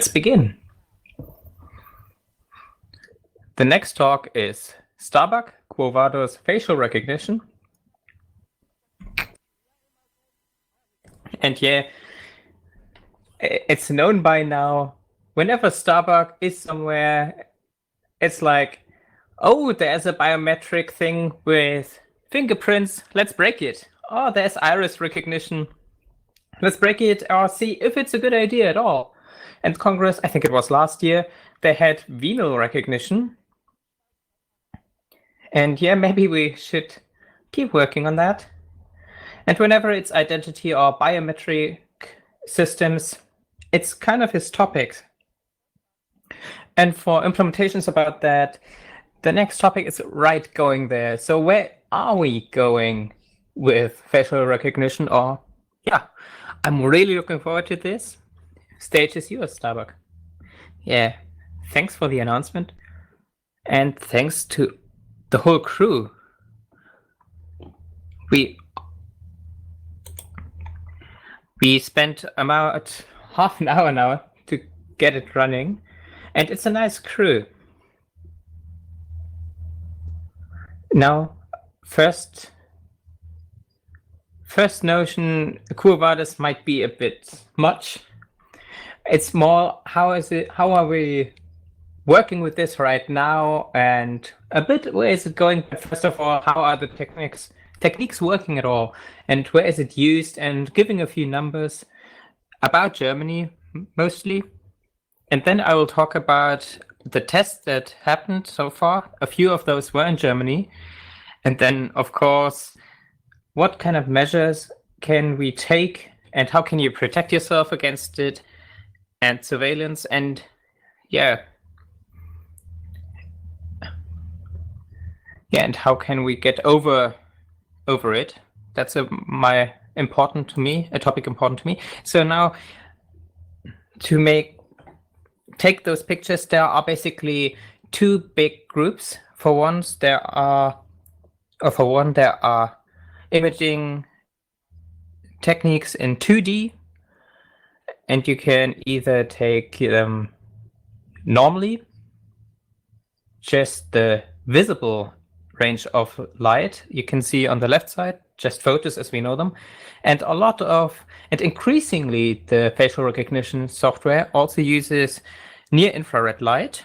Let's begin. The next talk is Starbuck, Quo Vadis facial recognition. And yeah, it's known by now, whenever Starbuck is somewhere, it's like, oh, there's a biometric thing with fingerprints, let's break it. Oh, there's iris recognition, let's break it or see if it's a good idea at all. And Congress, I think it was last year, they had venal recognition. And yeah, maybe we should keep working on that. And whenever it's identity or biometric systems, it's kind of his topic. And for implementations about that, the next topic is right going there. So where are we going with facial recognition? Or yeah, I'm really looking forward to this. Stage is yours, Starbuck. Yeah, thanks for the announcement. And thanks to the whole crew. We spent about half an hour now to get it running, and it's a nice crew. Now, first notion, Quo Vadis might be a bit much. It's more, how are we working with this right now, and a bit where is it going? But first of all, how are the techniques working at all, and where is it used, and giving a few numbers about Germany mostly. And then I will talk about the tests that happened so far. A few of those were in Germany. And then, of course, what kind of measures can we take, and how can you protect yourself against it, and surveillance, and yeah, and how can we get over it? That's a topic important to me. So now, to take those pictures, there are basically two big groups. For one, there are imaging techniques in 2D, and you can either take them normally, just the visible range of light you can see on the left side, just photos as we know them, and increasingly the facial recognition software also uses near infrared light.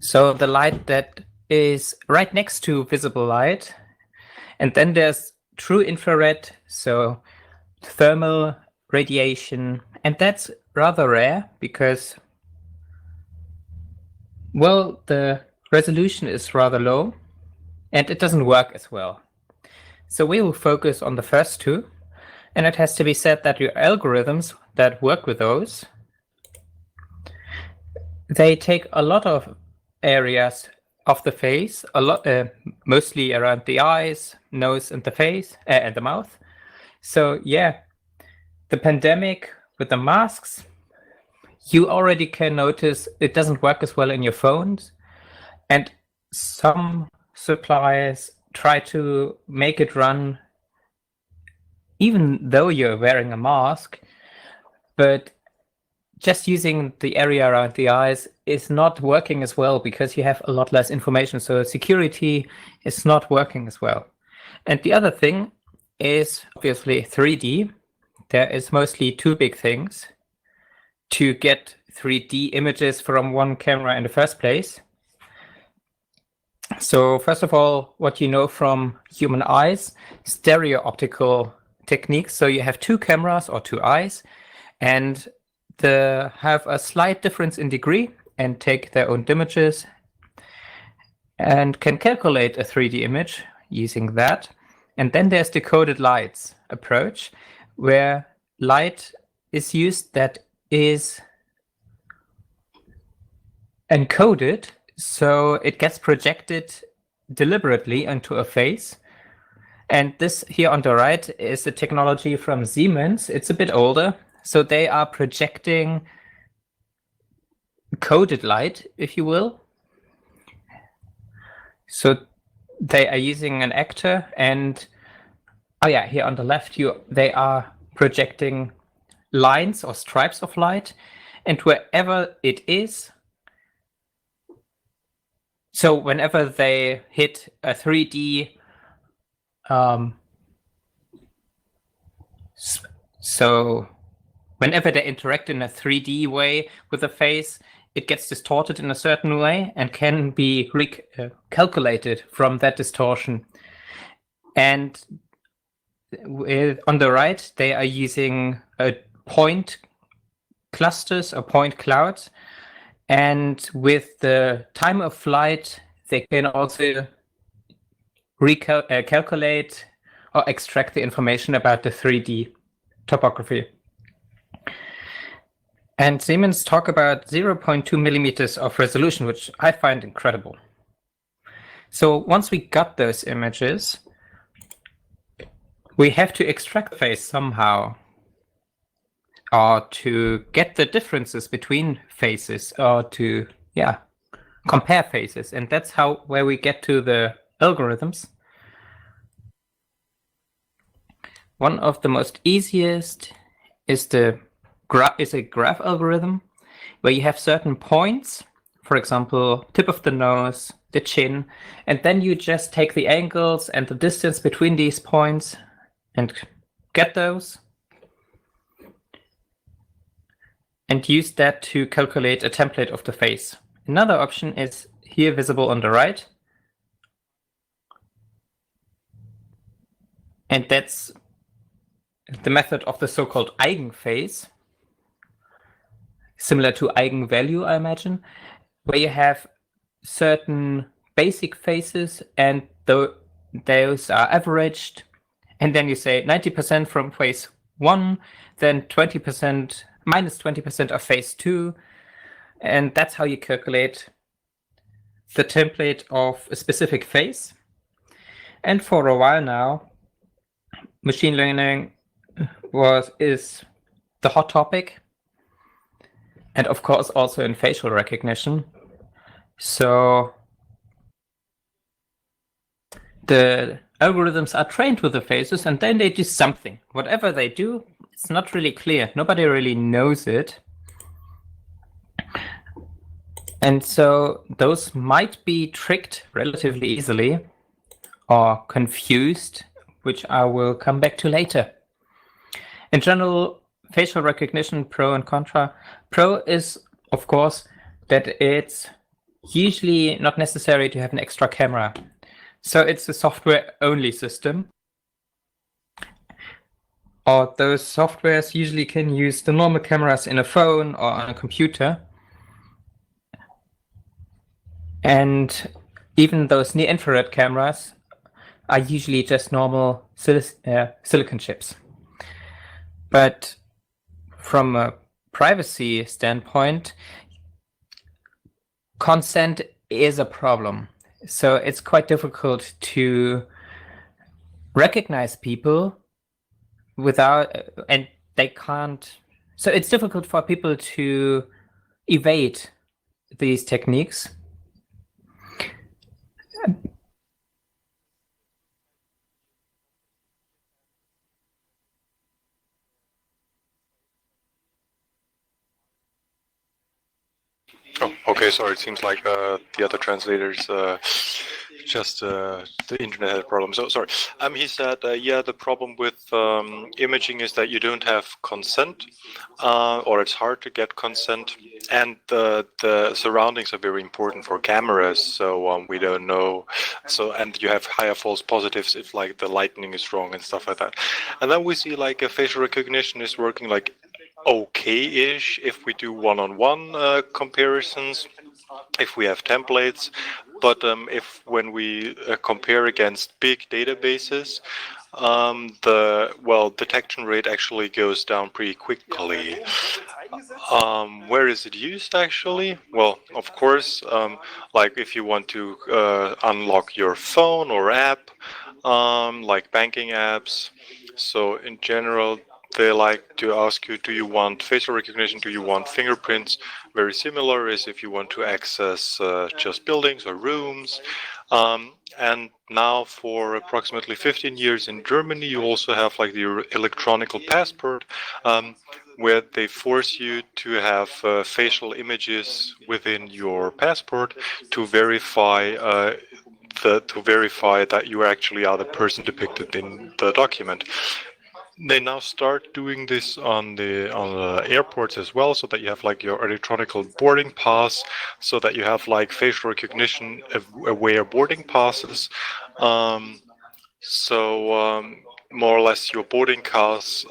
So the light that is right next to visible light, and then there's true infrared, so thermal radiation, and that's rather rare because, well, the resolution is rather low and it doesn't work as well. So we will focus on the first two, and it has to be said that your algorithms that work with those, they take a lot of areas of the face, mostly around the eyes, nose, and the face, and the mouth. So yeah, the pandemic with the masks, you already can notice it doesn't work as well in your phones, and some suppliers try to make it run even though you're wearing a mask, but just using the area around the eyes is not working as well because you have a lot less information. So security is not working as well. And the other thing is obviously 3D. There is mostly two big things to get 3D images from one camera in the first place. So first of all, what you know from human eyes, stereo optical techniques. So you have two cameras or two eyes, and they have a slight difference in degree and take their own images and can calculate a 3D image using that. And then there's decoded lights approach, where light is used that is encoded, so it gets projected deliberately onto a face. And this here on the right is the technology from Siemens. It's a bit older. So they are projecting coded light, if you will. So they are using an actor, and oh yeah, here on the left, they are projecting lines or stripes of light, and wherever it is, so whenever they hit a 3D, so whenever they interact in a 3D way with the face, it gets distorted in a certain way and can be calculated from that distortion. And on the right, they are using point clusters or point clouds. And with the time of flight, they can also calculate or extract the information about the 3D topography. And Siemens talk about 0.2 millimeters of resolution, which I find incredible. So once we got those images, we have to extract the face somehow, or to get the differences between faces, or to compare faces. And that's where we get to the algorithms. One of the most easiest is a graph algorithm, where you have certain points, for example, tip of the nose, the chin, and then you just take the angles and the distance between these points and get those, and use that to calculate a template of the face. Another option is here visible on the right. And that's the method of the so-called eigenface, similar to eigenvalue, I imagine, where you have certain basic faces and those are averaged. And then you say 90% from face 1, then 20%, minus 20% of face 2. And that's how you calculate the template of a specific face. And for a while now, machine learning is the hot topic. And of course, also in facial recognition. So the algorithms are trained with the faces, and then they do something. Whatever they do, it's not really clear. Nobody really knows it. And so those might be tricked relatively easily or confused, which I will come back to later. In general, facial recognition, pro and contra. Pro is, of course, that it's usually not necessary to have an extra camera. So it's a software-only system. Or those softwares usually can use the normal cameras in a phone or on a computer. And even those near-infrared cameras are usually just normal silicon chips. But from a privacy standpoint, consent is a problem. So it's quite difficult to recognize people and they can't. So it's difficult for people to evade these techniques. Oh, okay, sorry, it seems like the other translators just the internet had a problem. So sorry. He said, yeah, the problem with imaging is that you don't have consent, or it's hard to get consent, and the surroundings are very important for cameras. So we don't know. So and you have higher false positives if like the lighting is wrong and stuff like that. And then we see like a facial recognition is working like okay-ish if we do one-on-one comparisons, if we have templates, but when we compare against big databases, the detection rate actually goes down pretty quickly. Where is it used actually? Well, of course, like if you want to unlock your phone or app, like banking apps. So in general, they like to ask you, do you want facial recognition? Do you want fingerprints? Very similar is if you want to access just buildings or rooms. And now for approximately 15 years in Germany, you also have like the electronic passport. where they force you to have facial images within your passport to verify that you actually are the person depicted in the document. They now start doing this on the airports as well, so that you have like your electronic boarding pass, so that you have like facial recognition aware boarding passes. More or less your boarding pass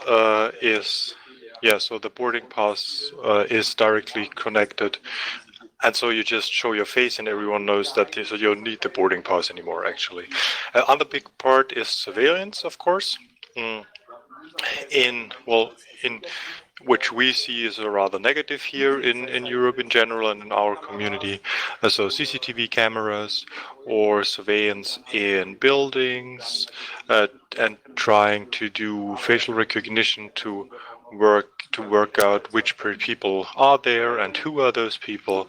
so the boarding pass is directly connected, and so you just show your face and everyone knows that so you don't need the boarding pass anymore actually. Another big part is surveillance, of course. In which we see is a rather negative here in Europe in general and in our community. So CCTV cameras or surveillance in buildings, and trying to do facial recognition to work out which people are there and who are those people.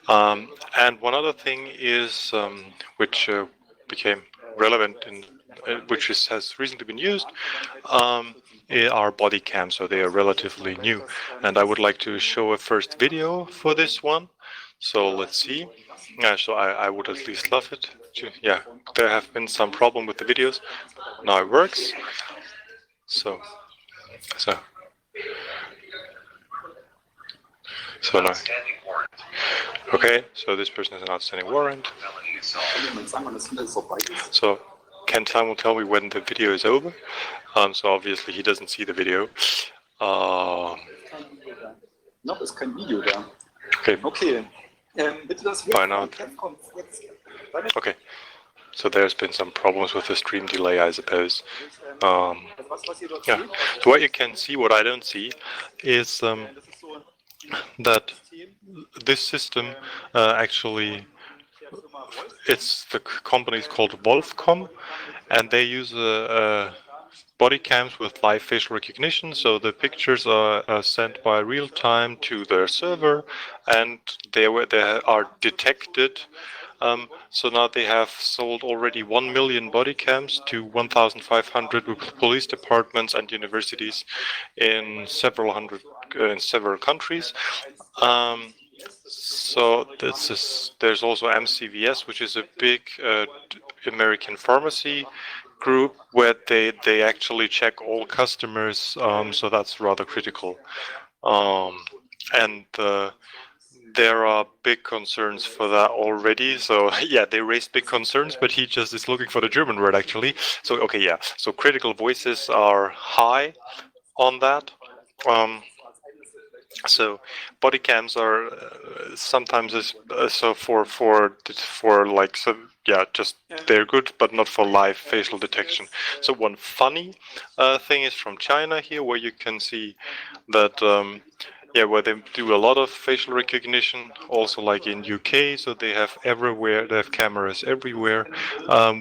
And one other thing is which became relevant in which has recently been used, are body cams, so they are relatively new. And I would like to show a first video for this one. So let's see. So I would at least love it. Yeah, there have been some problem with the videos. Now it works. So now. Okay, so this person has an outstanding warrant. So can someone tell me when the video is over? So obviously he doesn't see the video. Noch ist kein Video da. Okay. Okay. Bitte das By now. Okay. So there's been some problems with the stream delay, I suppose. Yeah. So what you can see, what I don't see, is that this system actually, the company is called Wolfcom, and they use body cams with live facial recognition. So the pictures are sent by real time to their server, and they are detected. So now they have sold already 1 million body cams to 1,500 police departments and universities in several countries. So there's also MCVS, which is a big American pharmacy group where they actually check all customers. So that's rather critical. And there are big concerns for that already. So yeah, they raised big concerns, but he just is looking for the German word actually. So okay, yeah. So critical voices are high on that. So body cams are sometimes so for like, so yeah, just they're good, but not for live facial detection. So one funny thing is from China here, where you can see that where they do a lot of facial recognition, also like in UK. So they have cameras everywhere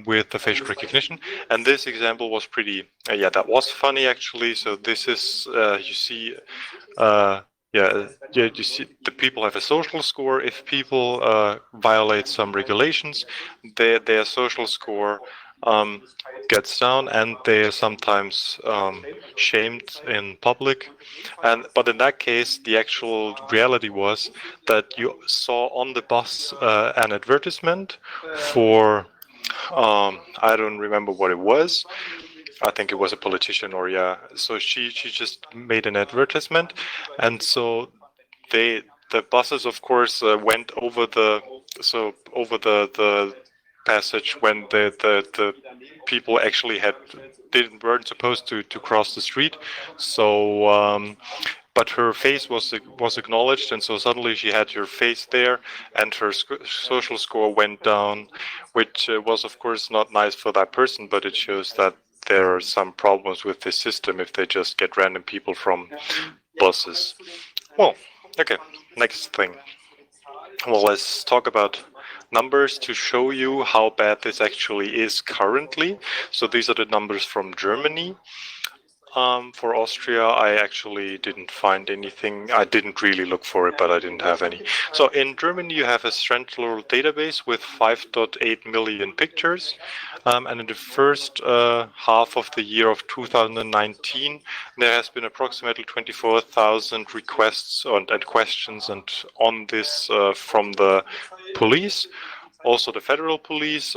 with the facial recognition. And this example was pretty, that was funny actually. So this is, you see, you see the people have a social score. If people violate some regulations, their social score gets down, and they are sometimes shamed in public. But in that case, the actual reality was that you saw on the bus an advertisement for I don't remember what it was. I think it was a politician, or so she just made an advertisement, and so the buses, of course, went over the passage when the people actually weren't supposed to cross the street. So but her face was acknowledged, and so suddenly she had her face there, and her social score went down, which was of course not nice for that person, but it shows that there are some problems with this system if they just get random people from buses. Well, okay, next thing. Well, let's talk about numbers to show you how bad this actually is currently. So these are the numbers from Germany. For Austria, I actually didn't find anything. I didn't really look for it, but I didn't have any. So in Germany, you have a central database with 5.8 million pictures. And in the first half of the year of 2019, there has been approximately 24,000 requests and questions and on this from the police. Also, the federal police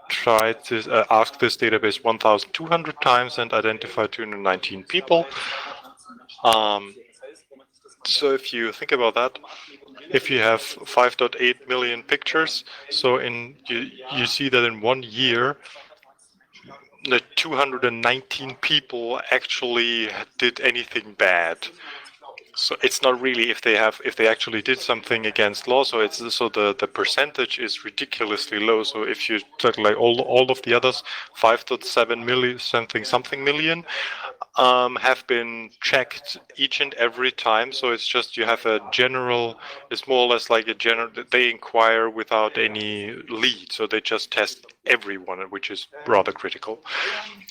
tried to ask this database 1,200 times and identified 219 people. So if you think about that, if you have 5.8 million pictures, so you see that in 1 year, the 219 people actually did anything bad. So it's not really if they actually did something against law. So the percentage is ridiculously low. So if you took like all of the others, 5.7 million something million have been checked each and every time. So it's just you have a general. It's more or less like a general. They inquire without any lead. So they just test everyone, which is rather critical.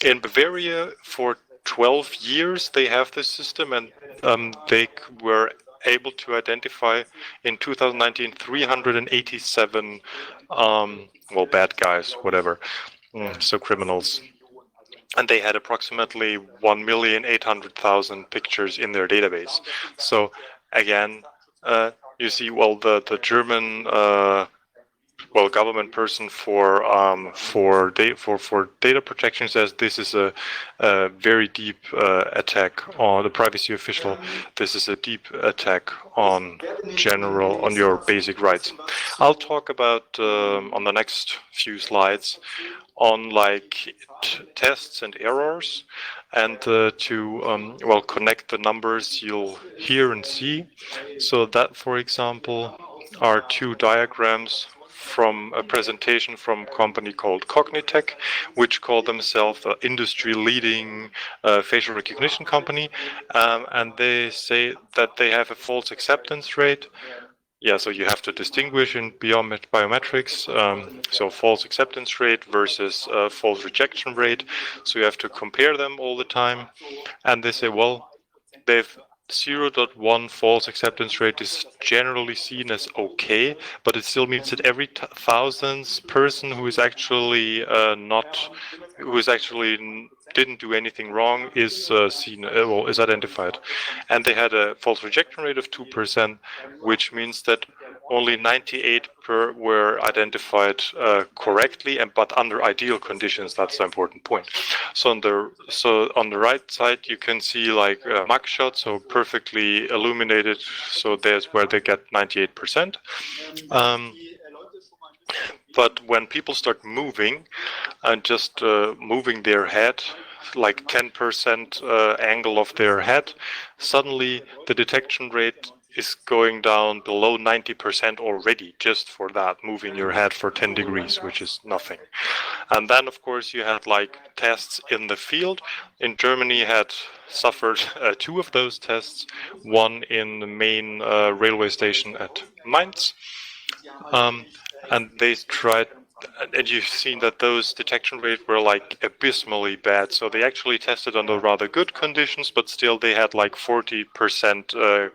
In Bavaria, for 12 years they have this system, and they were able to identify in 2019 387 well, bad guys, whatever, so criminals, and they had approximately 1,800,000 pictures in their database. So again, you see, well, the German government person for data protection says this is a very deep attack on the privacy official. This is a deep attack on your basic rights. I'll talk about on the next few slides on like tests and errors, and to connect the numbers you'll hear and see. So that, for example, are two diagrams from a presentation from a company called Cognitech, which call themselves an industry-leading facial recognition company, and they say that they have a false acceptance rate. Yeah, so you have to distinguish in biometrics, so false acceptance rate versus false rejection rate. So you have to compare them all the time. And they say, well, they've 0.1 false acceptance rate is generally seen as okay, but it still means that every thousandth person who is actually didn't do anything wrong is is identified. And they had a false rejection rate of 2%, which means that only 98 were identified correctly, but under ideal conditions. That's the important point. So on the right side, you can see like a mugshot, so perfectly illuminated. So there's where they get 98%. But when people start moving and just moving their head, like 10% angle of their head, suddenly the detection rate is going down below 90% already, just for that, moving your head for 10 degrees, which is nothing. And then, of course, you had like tests in the field. In Germany, had suffered 2 of those tests, one in the main railway station at Mainz. And they tried, and you've seen that those detection rates were like abysmally bad. So they actually tested under rather good conditions, but still they had like 40%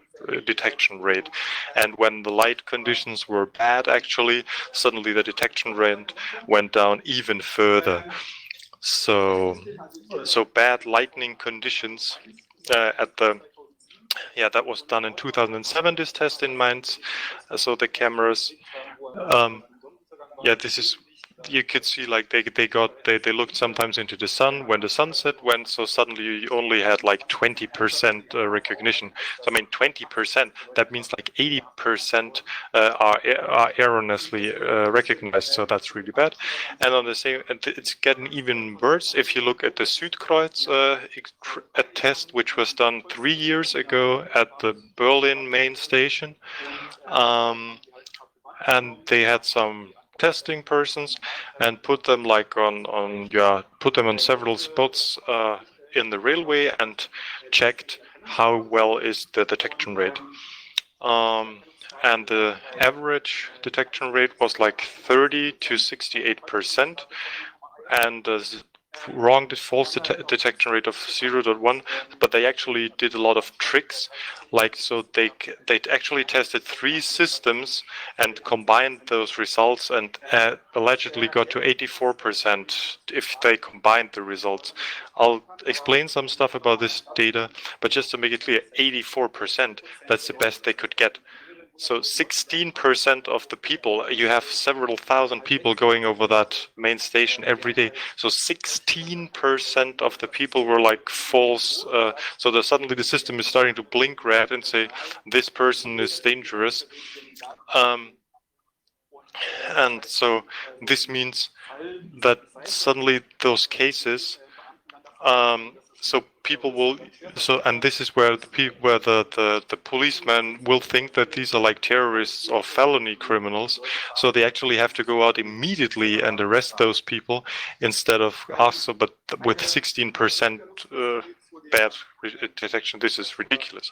detection rate. And when the light conditions were bad, actually, suddenly the detection rate went down even further. So bad lighting conditions that was done in 2007, this test in Mainz. So the cameras, this is, you could see like they looked sometimes into the sun when the sunset went, so suddenly you only had like 20% recognition. So I mean 20%, that means like 80% are erroneously recognized, so that's really bad. And on the same, it's getting even worse if you look at the Südkreuz a test which was done 3 years ago at the Berlin main station, and they had some testing persons and put them like put them on several spots in the railway and checked how well is the detection rate. And the average detection rate was like 30 to 68%, and false detection rate of 0.1, but they actually did a lot of tricks. Like, so they actually tested 3 systems and combined those results, and allegedly got to 84% if they combined the results. I'll explain some stuff about this data, but just to make it clear, 84%, that's the best they could get. So 16% of the people, you have several thousand people going over that main station every day. So 16% of the people were like false. So suddenly the system is starting to blink red and say, this person is dangerous. And so this means that suddenly those cases, so people will, and this is where the policemen will think that these are like terrorists or felony criminals. So they actually have to go out immediately and arrest those people instead of us. But with 16% bad detection, this is ridiculous.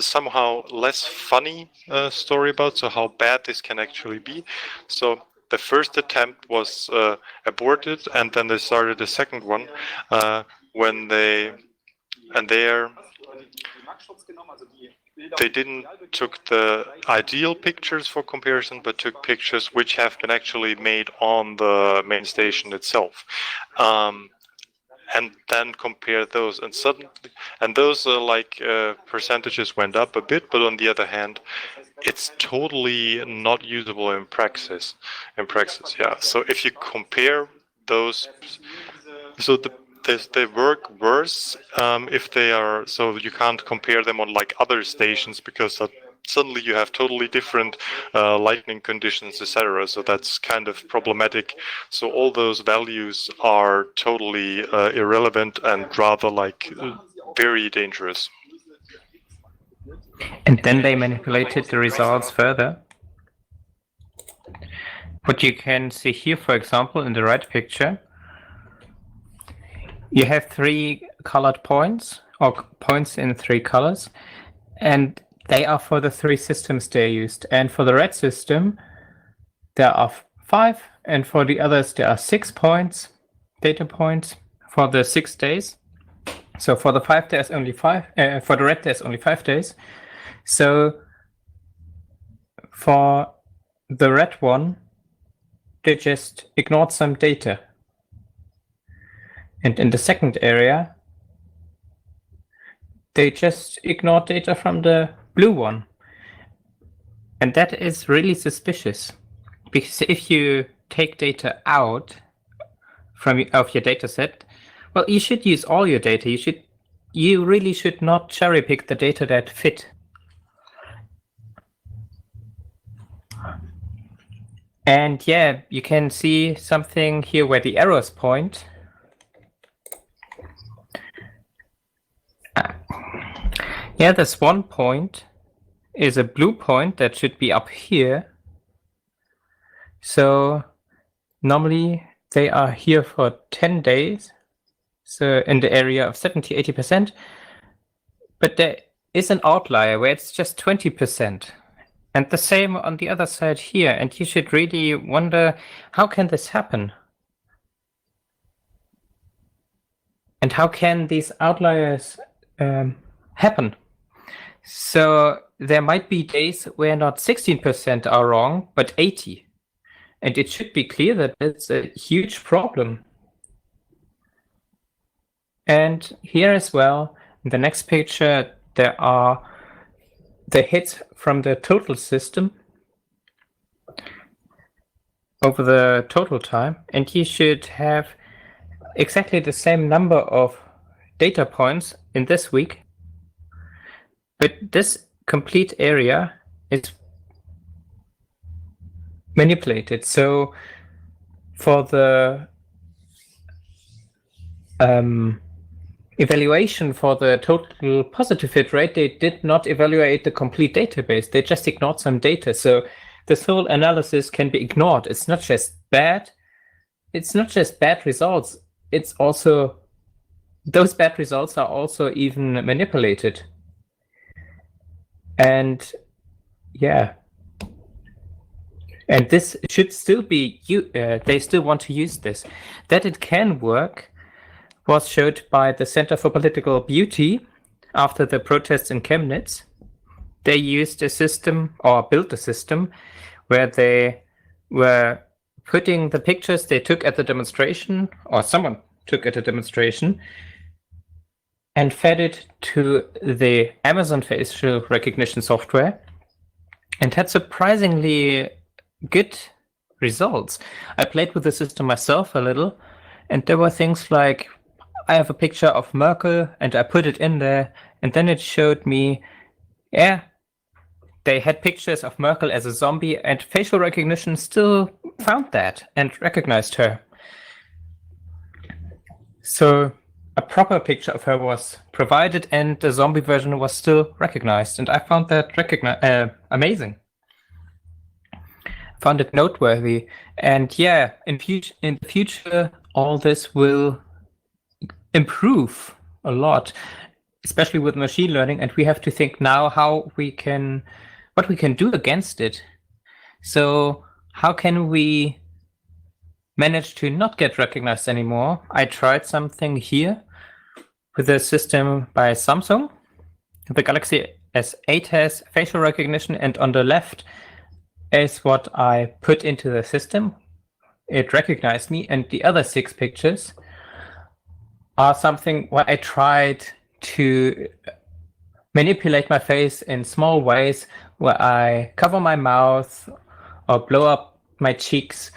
Somehow less funny story about how bad this can actually be. So the first attempt was aborted, and then they started a second one when they didn't took the ideal pictures for comparison, but took pictures which have been actually made on the main station itself, and then compare those, and those percentages went up a bit, but on the other hand, it's totally not usable in praxis. Yeah. So if you compare those, so they work worse if they are, so you can't compare them on like other stations, because suddenly you have totally different lightning conditions, etc. So that's kind of problematic. So all those values are totally irrelevant and rather like very dangerous. And then they manipulated the results further. What you can see here, for example, in the right picture, you have 3 colored points, or points in 3 colors, and they are for the 3 systems they used. And for the red system, there are 5, and for the others, there are 6 points, data points for the 6 days. So for the 5, there's only 5. For the red, there's only 5 days. So for the red one, they just ignored some data. And in the second area, they just ignored data from the blue one. And that is really suspicious, because if you take data out of your data set, well, you should use all your data. You really should not cherry pick the data that fit. And yeah, you can see something here where the arrows point. Yeah, this one point is a blue point that should be up here. So normally they are here for 10 days. So in the area of 70–80%. But there is an outlier where it's just 20%. And the same on the other side here. And you should really wonder, how can this happen? And how can these outliers happen? So there might be days where not 16% are wrong, but 80%. And it should be clear that it's a huge problem. And here as well, in the next picture, there are the hits from the total system over the total time. And you should have exactly the same number of data points in this week. But this complete area is manipulated. So for the evaluation for the total positive hit rate, they did not evaluate the complete database. They just ignored some data. So this whole analysis can be ignored. It's not just bad. It's not just bad results. It's also, those bad results are also even manipulated. And yeah. And this should still be, they still want to use this. That it can work was showed by the Center for Political Beauty after the protests in Chemnitz. They used a system, or built a system, where they were putting the pictures they took at the demonstration, or someone took at a demonstration, and fed it to the Amazon facial recognition software, and had surprisingly good results. I played with the system myself a little, and there were things like, I have a picture of Merkel, and I put it in there, and then it showed me, yeah, they had pictures of Merkel as a zombie, and facial recognition still found that and recognized her. So a proper picture of her was provided, and the zombie version was still recognized, and I found that amazing. Found it noteworthy, and yeah, in the future, all this will improve a lot, especially with machine learning, and we have to think now what we can do against it. So how can we manage to not get recognized anymore? I tried something here with a system by Samsung. The Galaxy S8 has facial recognition, and on the left is what I put into the system. It recognized me, and the other 6 pictures are something where I tried to manipulate my face in small ways, where I cover my mouth or blow up my cheeks,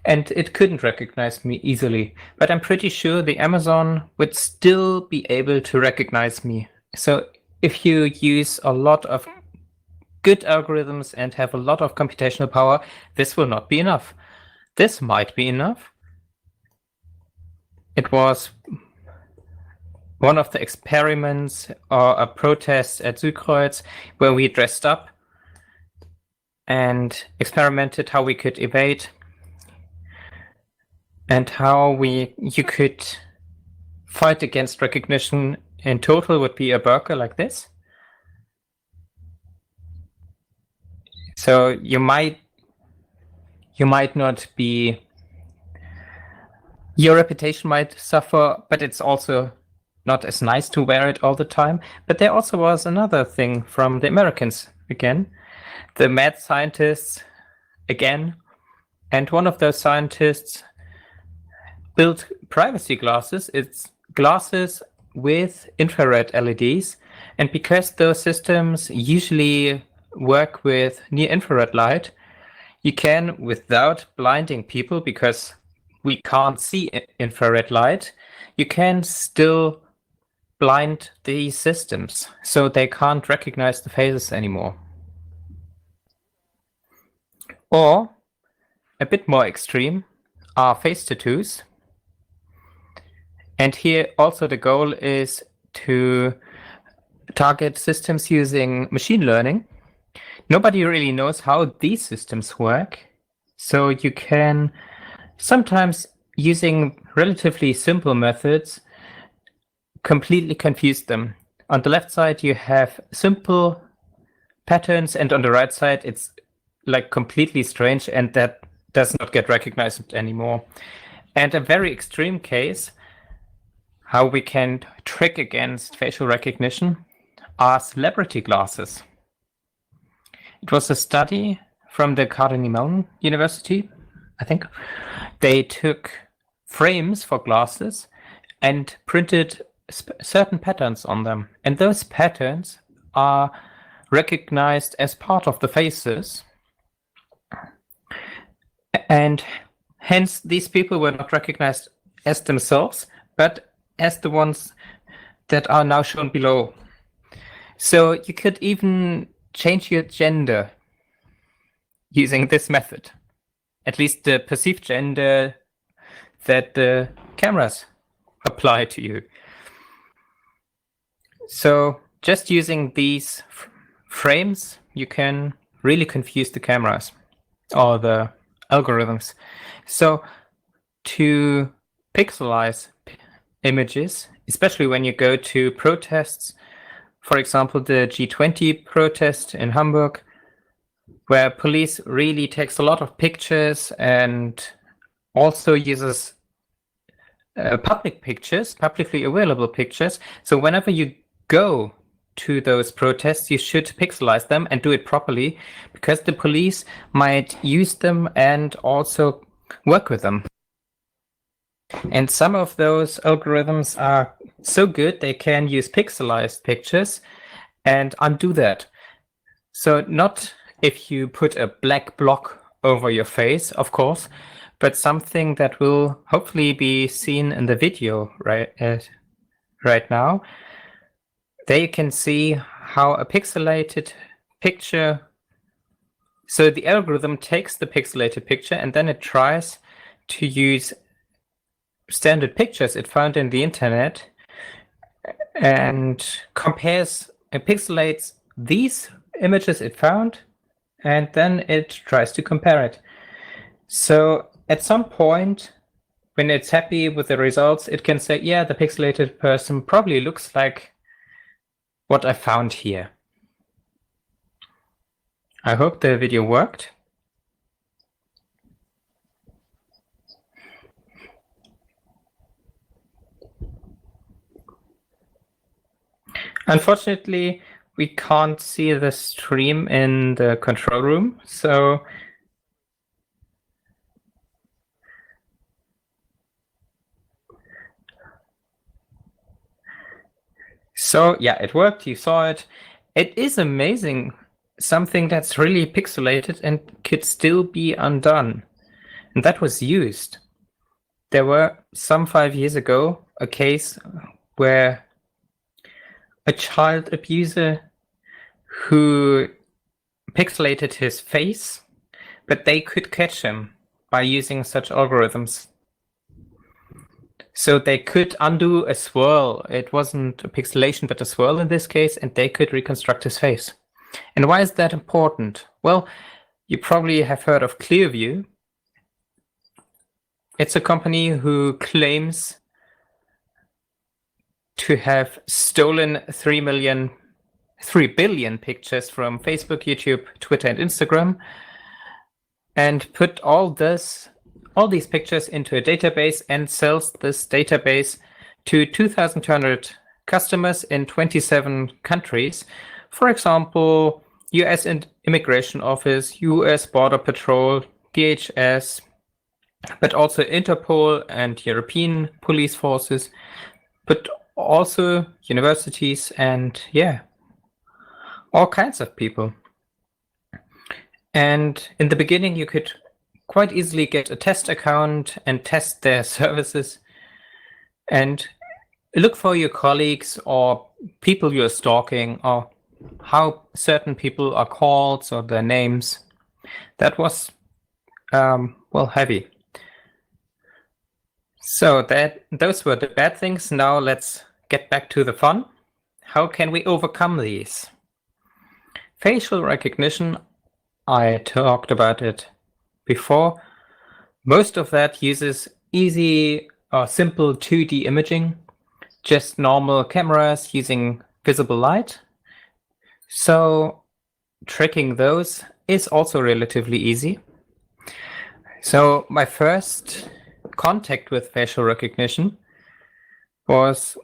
and it couldn't recognize me easily. But I'm pretty sure the Amazon would still be able to recognize me. So if you use a lot of good algorithms and have a lot of computational power, this will not be enough. This might be enough. It was one of the experiments or a protest at Südkreuz where we dressed up and experimented how we could evade and how you could fight against recognition. In total would be a burger like this. So you might not be, your reputation might suffer, but it's also not as nice to wear it all the time. But there also was another thing from the Americans again, the mad scientists again, and one of those scientists built privacy glasses. It's glasses with infrared LEDs, and because those systems usually work with near-infrared light, you can, without blinding people, because we can't see infrared light, you can still blind these systems, so they can't recognize the faces anymore. Or, a bit more extreme, are face tattoos. And here also the goal is to target systems using machine learning. Nobody really knows how these systems work, so you can sometimes, using relatively simple methods, completely confuse them. On the left side you have simple patterns, and on the right side it's like completely strange, and that does not get recognized anymore. And a very extreme case, how we can trick against facial recognition, are celebrity glasses. It was a study from the Carnegie Mellon University, I think. They took frames for glasses and printed certain patterns on them. And those patterns are recognized as part of the faces. And hence, these people were not recognized as themselves, but as the ones that are now shown below. So you could even change your gender using this method, at least the perceived gender that the cameras apply to you. So just using these frames, you can really confuse the cameras or the algorithms. So to pixelize images, especially when you go to protests, for example, the G20 protest in Hamburg, where police really takes a lot of pictures and also uses public pictures, publicly available pictures. So whenever you go to those protests, you should pixelize them and do it properly, because the police might use them and also work with them. And some of those algorithms are so good they can use pixelized pictures and undo that. So not if you put a black block over your face, of course, but something that will hopefully be seen in the video right now. There you can see how a pixelated picture, so the algorithm takes the pixelated picture and then it tries to use standard pictures it found in the internet and compares and pixelates these images it found, and then it tries to compare it. So at some point, when it's happy with the results, it can say, yeah, the pixelated person probably looks like what I found here. I hope the video worked. Unfortunately, we can't see the stream in the control room, so yeah, it worked. You saw it. It is amazing, something that's really pixelated and could still be undone. And that was used. There were some 5 years ago a case where a child abuser who pixelated his face, but they could catch him by using such algorithms. So they could undo a swirl. It wasn't a pixelation, but a swirl in this case, and they could reconstruct his face. And why is that important? Well, you probably have heard of Clearview. It's a company who claims to have stolen 3 billion pictures from Facebook, YouTube, Twitter, and Instagram, and put all these pictures into a database and sells this database to 2,200 customers in 27 countries. For example, US Immigration Office, US Border Patrol, DHS, but also Interpol and European police forces, but also universities and, yeah, all kinds of people. And in the beginning, you could quite easily get a test account and test their services and look for your colleagues or people you're stalking or how certain people are called or their names. That was, heavy. So those were the bad things. Now let's get back to the fun. How can we overcome these? Facial recognition, I talked about it before. Most of that uses easy or simple 2D imaging, just normal cameras using visible light. So tracking those is also relatively easy. So my first contact with facial recognition was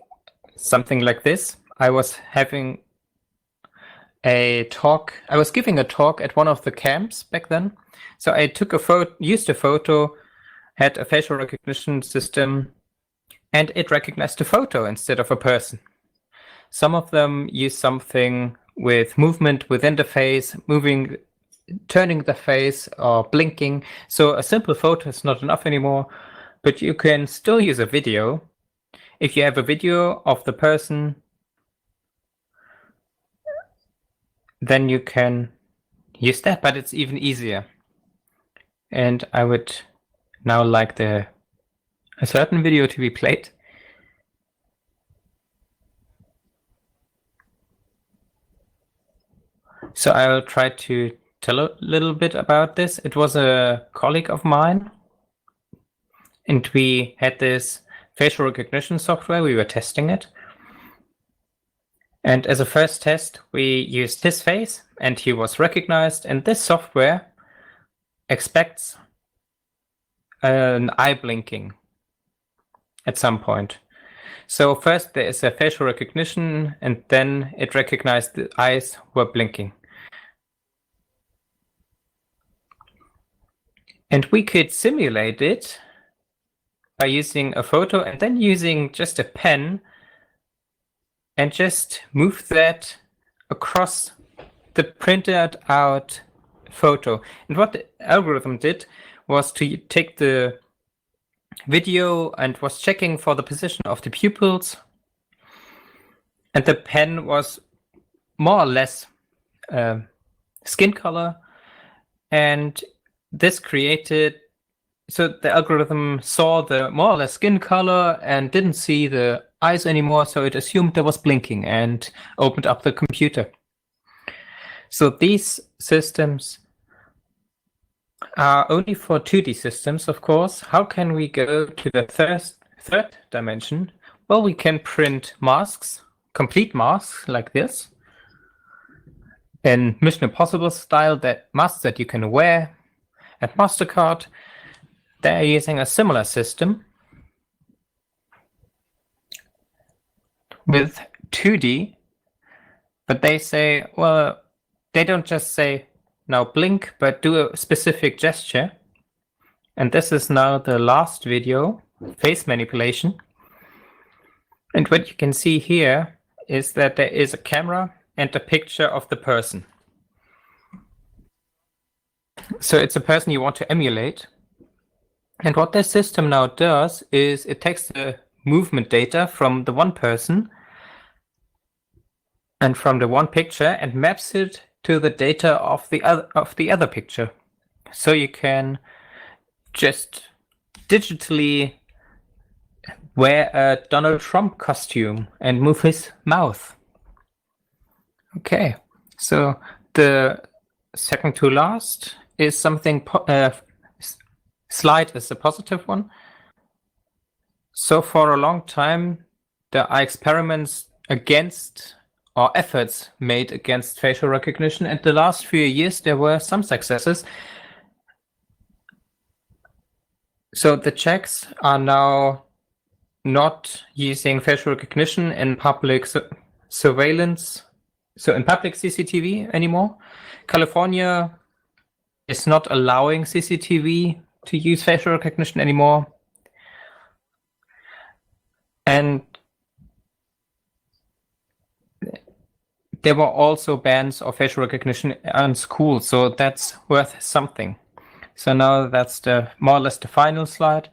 something like this. I was having a talk. I was giving a talk at one of the camps back then. So I took a photo, used a photo, had a facial recognition system, and it recognized a photo instead of a person. Some of them use something with movement within the face, turning the face or blinking. So a simple photo is not enough anymore, but you can still use a video. If you have a video of the person, then you can use that, but it's even easier. And I would now like a certain video to be played. So I'll try to tell a little bit about this. It was a colleague of mine, and we had this facial recognition software. We were testing it. And as a first test, we used his face, and he was recognized. And this software expects an eye blinking. at some point. So first there is a facial recognition, and then it recognized the eyes were blinking. And we could simulate it by using a photo and then using just a pen and just move that across the printed out photo. And what the algorithm did was to take the video and was checking for the position of the pupils. And the pen was more or less skin color. And this created, so the algorithm saw the more or less skin color and didn't see the eyes anymore, so it assumed there was blinking and opened up the computer. So these systems are only for 2D systems, of course. How can we go to the third dimension? Well, we can print masks, complete masks like this, in Mission Impossible style, that masks that you can wear. At MasterCard, they're using a similar system with 2D, but they say, well, they don't just say, now blink, but do a specific gesture. And this is now the last video, face manipulation. And what you can see here is that there is a camera and a picture of the person. So it's a person you want to emulate. And what this system now does is it takes the movement data from the one person and from the one picture and maps it to the data of the other picture. So you can just digitally wear a Donald Trump costume and move his mouth. Okay, so the second to last is something, slide is a positive one. So for a long time, there are experiments against, or efforts made against facial recognition, and the last few years there were some successes. So the Czechs are now not using facial recognition in public surveillance, so in public CCTV anymore. California is not allowing CCTV to use facial recognition anymore. And there were also bans of facial recognition in schools, so that's worth something. So now that's the more or less the final slide.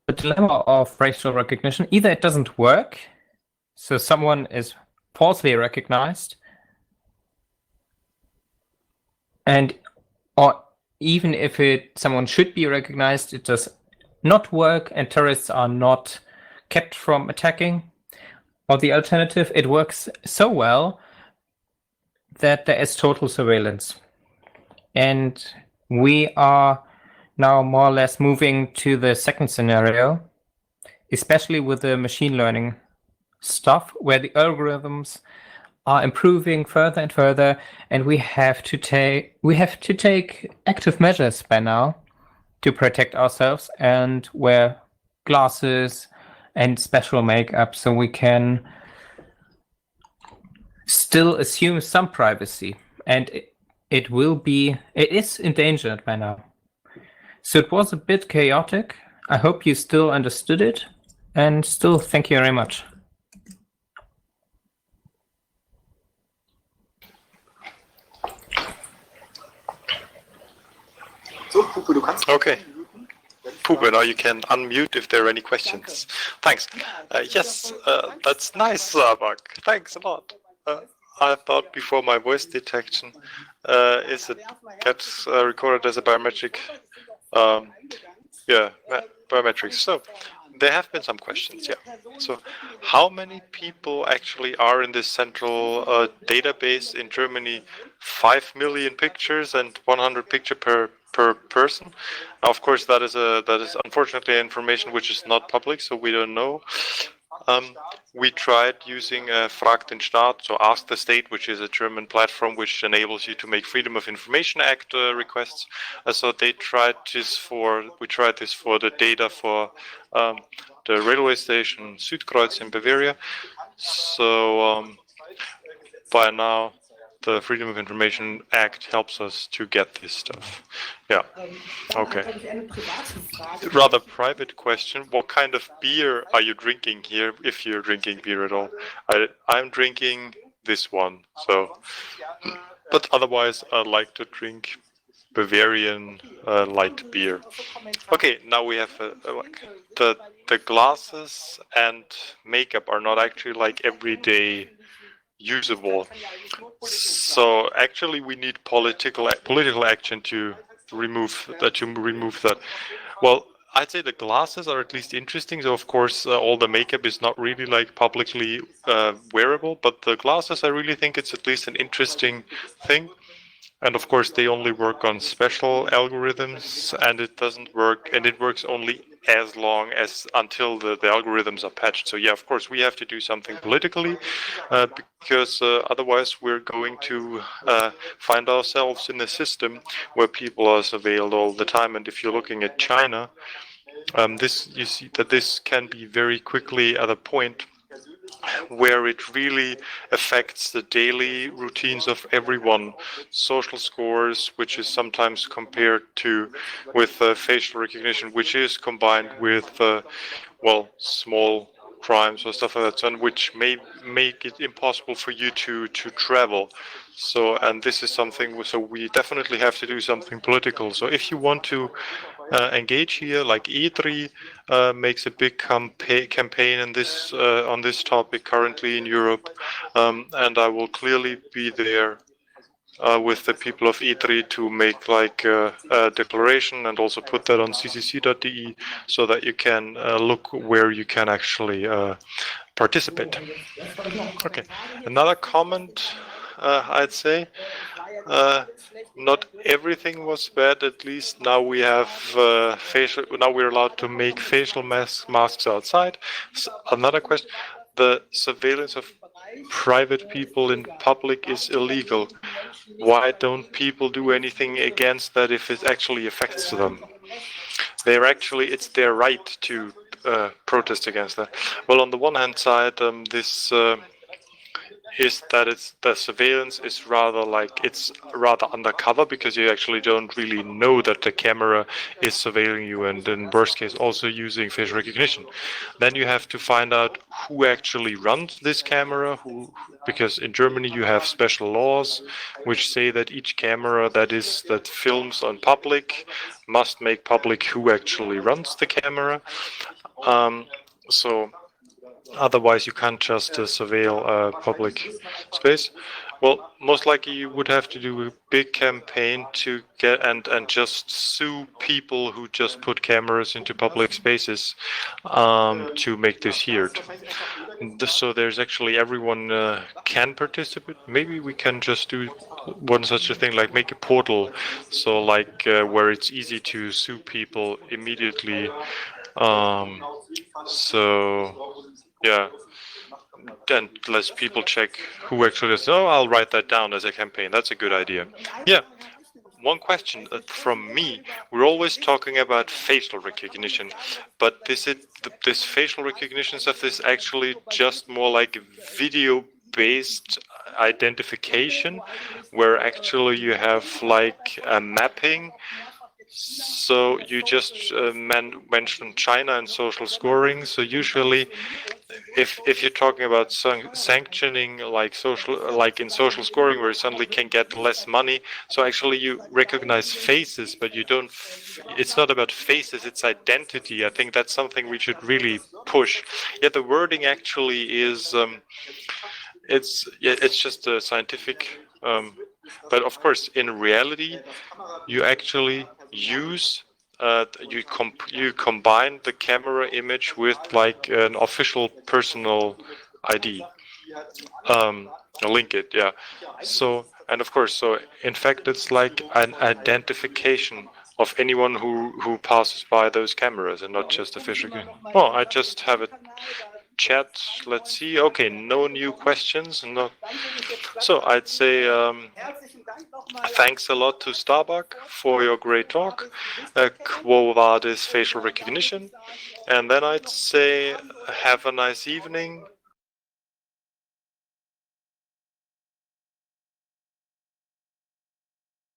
The dilemma of facial recognition: either it doesn't work, so someone is falsely recognized, and or even if someone should be recognized, it does not work and terrorists are not kept from attacking. Or the alternative, it works so well that there is total surveillance. And we are now more or less moving to the second scenario, especially with the machine learning stuff, where the algorithms are improving further and further, and we have to take active measures by now to protect ourselves and wear glasses and special makeup so we can still assume some privacy. And it is endangered by now. So it was a bit chaotic. I hope you still understood it, and still thank you very much. So, Puppe, du kannst. Okay. Puppe, now you can unmute if there are any questions. Thanks. Yes, that's nice, Mark. Thanks a lot. I thought before my voice detection is it gets recorded as a biometric. Biometrics. So there have been some questions. Yeah. So how many people actually are in this central database in Germany? 5 million pictures and 100 picture per person. Now, of course, that is unfortunately information which is not public, so we don't know. We tried using Frag den Staat, so Ask the State, which is a German platform which enables you to make Freedom of Information Act requests. So we tried this for the data for the railway station Südkreuz in Bavaria. So by now, the Freedom of Information Act helps us to get this stuff. Yeah. Okay. Rather private question. What kind of beer are you drinking here, if you're drinking beer at all? I'm drinking this one. So, but otherwise, I like to drink Bavarian light beer. Okay, now we have like the glasses and makeup are not actually like everyday usable. So actually, we need political action to remove that. Well, I'd say the glasses are at least interesting. So of course, all the makeup is not really like publicly wearable, but the glasses, I really think it's at least an interesting thing. And of course, they only work on special algorithms, and it doesn't work, and it works only as long as until the algorithms are patched. So yeah, of course, we have to do something politically, because otherwise we're going to find ourselves in a system where people are surveilled all the time. And if you're looking at China, you see that this can be very quickly at a point where it really affects the daily routines of everyone. Social scores, which is sometimes compared with facial recognition, which is combined with small crimes or stuff like that, which may make it impossible for you to travel. So, and this is something, so we definitely have to do something political. So if you want to engage here, like E3 makes a big campaign in this on this topic currently in Europe, and I will clearly be there with the people of E3 to make like a declaration and also put that on ccc.de so that you can look where you can actually participate. Okay, another comment I'd say. Not everything was bad. At least now we have now we're allowed to make facial masks outside. Another question: the surveillance of private people in public is illegal. Why don't people do anything against that if it actually affects them? It's their right to protest against that. Well, on the one hand side, this is that the surveillance is it's rather undercover, because you actually don't really know that the camera is surveilling you, and in worst case also using facial recognition. Then you have to find out who actually runs this camera, because in Germany you have special laws which say that each camera that films on public must make public who actually runs the camera. So otherwise, you can't just surveil public space. Well, most likely you would have to do a big campaign to get and just sue people who just put cameras into public spaces to make this heard. So there's actually everyone can participate. Maybe we can just do one such a thing, like make a portal, so like where it's easy to sue people immediately. So yeah, and less people check who actually does. Oh, I'll write that down as a campaign. That's a good idea. Yeah. One question from me: we're always talking about facial recognition, but this facial recognition stuff is actually just more like video-based identification, where actually you have like a mapping. So you just mentioned China and social scoring. So usually, if you're talking about sanctioning like in social scoring, where you suddenly can get less money, so actually you recognize faces, but you don't. It's not about faces; it's identity. I think that's something we should really push. Yeah, the wording actually is. It's just a scientific. But of course, in reality, you actually use you combine the camera image with like an official personal ID. Link it, yeah. So, and of course, so in fact, it's like an identification of anyone who passes by those cameras, and not just official. Oh, I just have it chat. Let's see. Okay, no new questions. No. So I'd say thanks a lot to Starbuck for your great talk. Quo Vadis facial recognition. And then I'd say have a nice evening.